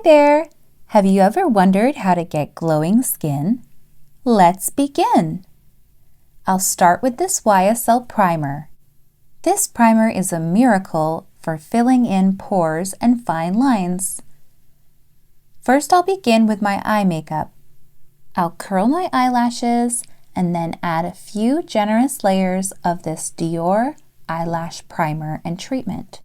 there! Have you ever wondered how to get glowing skin? Let's begin! I'll start with this YSL primer. This primer is a miracle for filling in pores and fine lines. First, I'll begin with my eye makeup. I'll curl my eyelashes and then add a few generous layers of this Dior eyelash primer and treatment.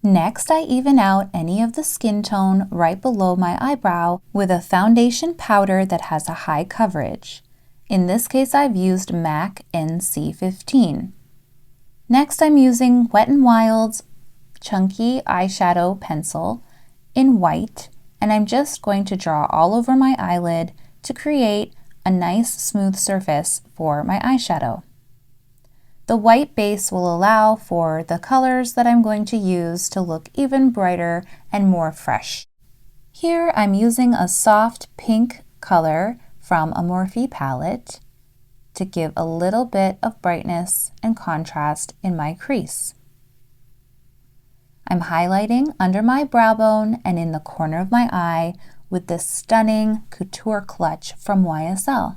Next, I even out any of the skin tone right below my eyebrow with a foundation powder that has a high coverage. In this case, I've used MAC NC15. Next, I'm using Wet n Wild's chunky eyeshadow pencil in white, and I'm just going to draw all over my eyelid to create a nice smooth surface for my eyeshadow. The white base will allow for the colors that I'm going to use to look even brighter and more fresh. Here I'm using a soft pink color from a Morphe palette to give a little bit of brightness and contrast in my crease. I'm highlighting under my brow bone and in the corner of my eye with this stunning couture clutch from YSL.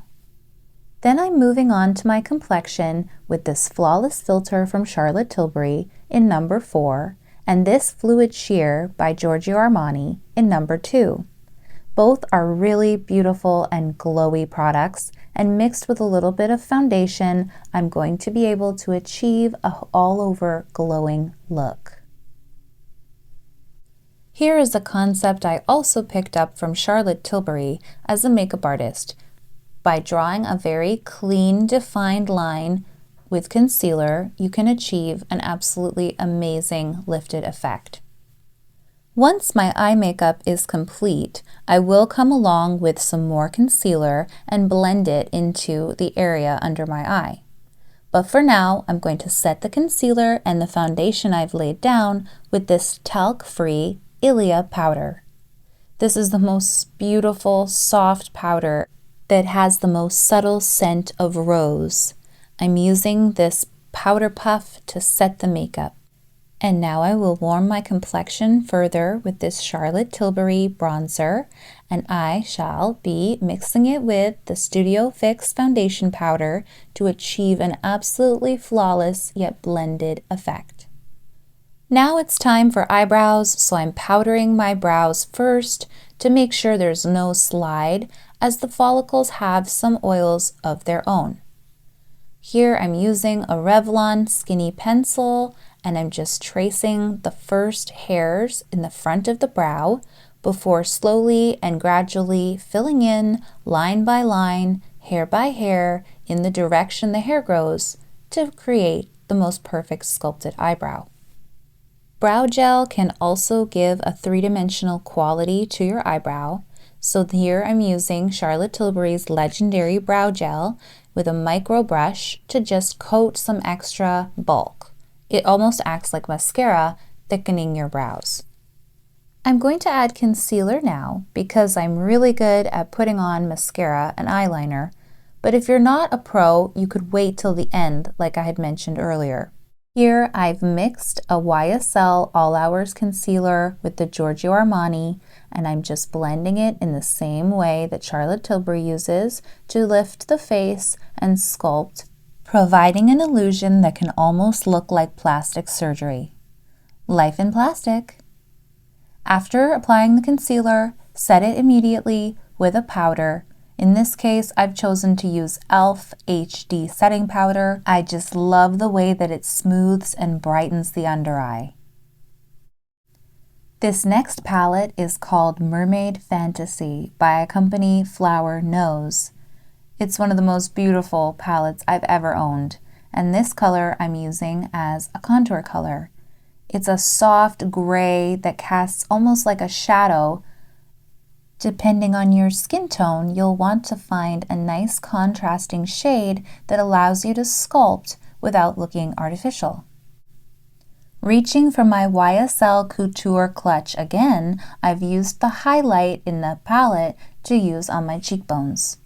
Then I'm moving on to my complexion with this Flawless Filter from Charlotte Tilbury in number 4 and this Fluid Sheer by Giorgio Armani in number 2. Both are really beautiful and glowy products, and mixed with a little bit of foundation, I'm going to be able to achieve an all-over glowing look. Here is a concept I also picked up from Charlotte Tilbury as a makeup artist. By drawing a very clean, defined line with concealer, you can achieve an absolutely amazing lifted effect. Once my eye makeup is complete, I will come along with some more concealer and blend it into the area under my eye. But for now, I'm going to set the concealer and the foundation I've laid down with this talc-free Ilia powder. This is the most beautiful, soft powder that has the most subtle scent of rose. I'm using this powder puff to set the makeup. And now I will warm my complexion further with this Charlotte Tilbury bronzer, and I shall be mixing it with the Studio Fix foundation powder to achieve an absolutely flawless yet blended effect. Now it's time for eyebrows, so I'm powdering my brows first to make sure there's no slide, as the follicles have some oils of their own. Here I'm using a Revlon skinny pencil, and I'm just tracing the first hairs in the front of the brow before slowly and gradually filling in line by line, hair by hair, in the direction the hair grows to create the most perfect sculpted eyebrow. Brow gel can also give a three-dimensional quality to your eyebrow. So here I'm using Charlotte Tilbury's Legendary Brow Gel with a micro brush to just coat some extra bulk. It almost acts like mascara, thickening your brows. I'm going to add concealer now because I'm really good at putting on mascara and eyeliner, but if you're not a pro, you could wait till the end like I had mentioned earlier. Here I've mixed a YSL All Hours concealer with the Giorgio Armani, and I'm just blending it in the same way that Charlotte Tilbury uses to lift the face and sculpt, providing an illusion that can almost look like plastic surgery. Life in plastic. After applying the concealer, set it immediately with a powder. In this case, I've chosen to use e.l.f. HD setting powder. I just love the way that it smooths and brightens the under eye. This next palette is called Mermaid Fantasy by a company Flower Nose. It's one of the most beautiful palettes I've ever owned, and this color I'm using as a contour color. It's a soft gray that casts almost like a shadow. Depending on your skin tone, you'll want to find a nice contrasting shade that allows you to sculpt without looking artificial. Reaching for my YSL Couture Clutch again, I've used the highlight in the palette to use on my cheekbones.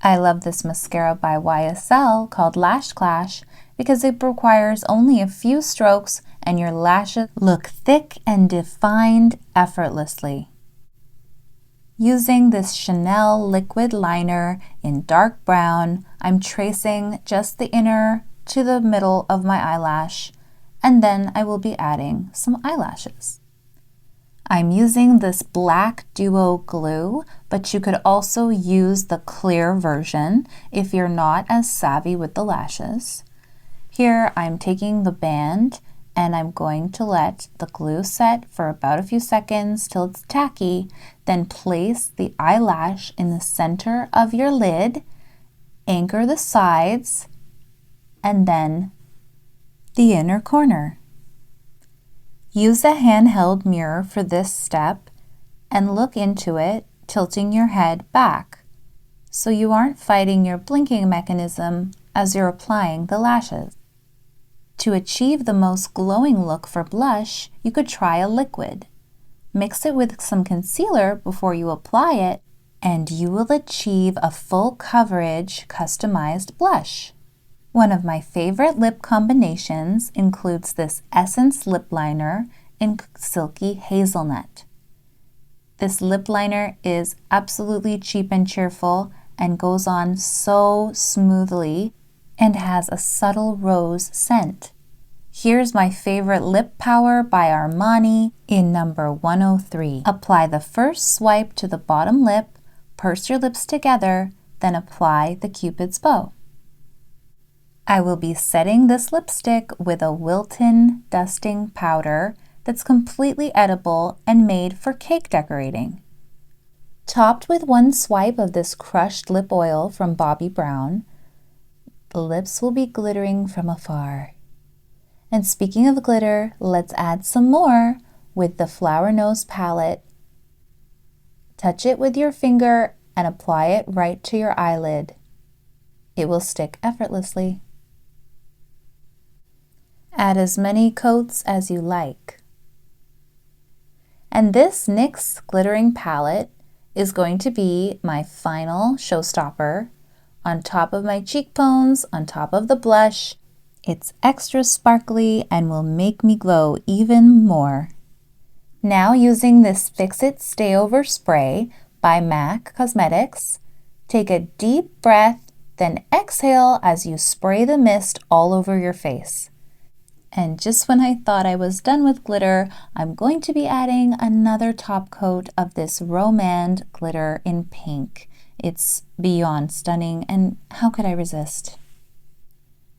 I love this mascara by YSL called Lash Clash because it requires only a few strokes and your lashes look thick and defined effortlessly. Using this Chanel liquid liner in dark brown, I'm tracing just the inner to the middle of my eyelash, and then I will be adding some eyelashes. I'm using this black duo glue, but you could also use the clear version if you're not as savvy with the lashes. Here I'm taking the band and I'm going to let the glue set for about a few seconds till it's tacky, then place the eyelash in the center of your lid, anchor the sides, and then the inner corner. Use a handheld mirror for this step and look into it, tilting your head back, so you aren't fighting your blinking mechanism as you're applying the lashes. To achieve the most glowing look for blush, you could try a liquid. Mix it with some concealer before you apply it, and you will achieve a full coverage customized blush. One of my favorite lip combinations includes this Essence lip liner in Silky Hazelnut. This lip liner is absolutely cheap and cheerful and goes on so smoothly and has a subtle rose scent. Here's my favorite lip power by Armani in number 103. Apply the first swipe to the bottom lip, purse your lips together, then apply the Cupid's bow. I will be setting this lipstick with a Wilton dusting powder that's completely edible and made for cake decorating. Topped with one swipe of this crushed lip oil from Bobbi Brown, the lips will be glittering from afar. And speaking of glitter, let's add some more with the Flower Nose palette. Touch it with your finger and apply it right to your eyelid. It will stick effortlessly. Add as many coats as you like. And this NYX glittering palette is going to be my final showstopper on top of my cheekbones, on top of the blush. It's extra sparkly and will make me glow even more. Now using this Fix It Stay Over spray by MAC Cosmetics, take a deep breath, then exhale as you spray the mist all over your face. And just when I thought I was done with glitter, I'm going to be adding another top coat of this Romand glitter in pink. It's beyond stunning, and how could I resist?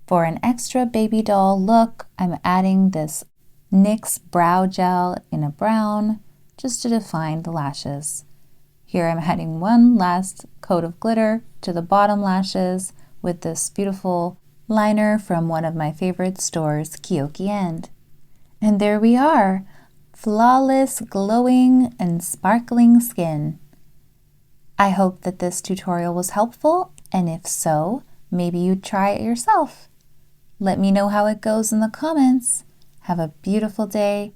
For an extra baby doll look, I'm adding this NYX brow gel in a brown just to define the lashes. Here I'm adding one last coat of glitter to the bottom lashes with this beautiful liner from one of my favorite stores, Kyoki End. And there we are, flawless, glowing, and sparkling skin. I hope that this tutorial was helpful, and if so, maybe you'd try it yourself. Let me know how it goes in the comments. Have a beautiful day,